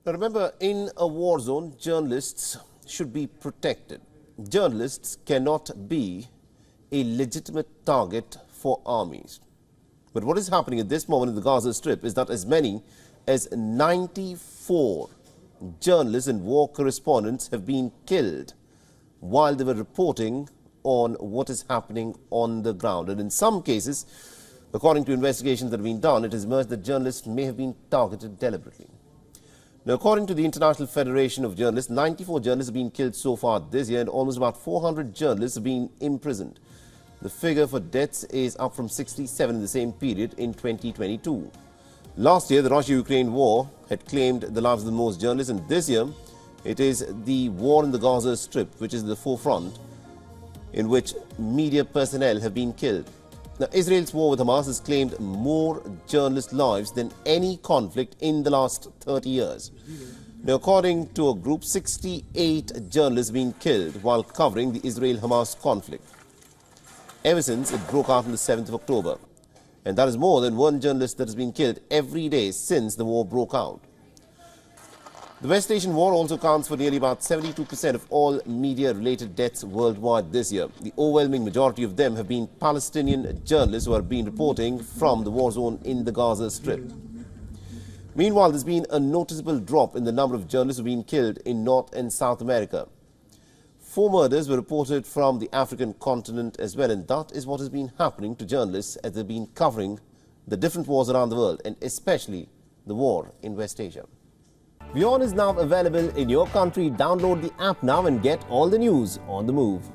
Now remember, in a war zone, journalists should be protected. Journalists cannot be a legitimate target for armies. But what is happening at this moment in the Gaza Strip is that as many as 94 journalists and war correspondents have been killed while they were reporting on what is happening on the ground. And in some cases, according to investigations that have been done, it has emerged that journalists may have been targeted deliberately. Now, according to the International Federation of Journalists, 94 journalists have been killed so far this year and almost about 400 journalists have been imprisoned. The figure for deaths is up from 67 in the same period in 2022. Last year, the Russia-Ukraine war had claimed the lives of the most journalists, and this year, it is the war in the Gaza Strip, which is the forefront, in which media personnel have been killed. Now, Israel's war with Hamas has claimed more journalist lives than any conflict in the last 30 years. Now, according to a group, 68 journalists have been killed while covering the Israel-Hamas conflict ever since it broke out on the 7th of October. And that is more than one journalist that has been killed every day since the war broke out. The West Asian war also accounts for nearly about 72% of all media-related deaths worldwide this year. The overwhelming majority of them have been Palestinian journalists who have been reporting from the war zone in the Gaza Strip. Meanwhile, there's been a noticeable drop in the number of journalists who have been killed in North and South America. 4 murders were reported from the African continent as well, and that is what has been happening to journalists as they've been covering the different wars around the world, and especially the war in West Asia. WION is now available in your country. Download the app now and get all the news on the move.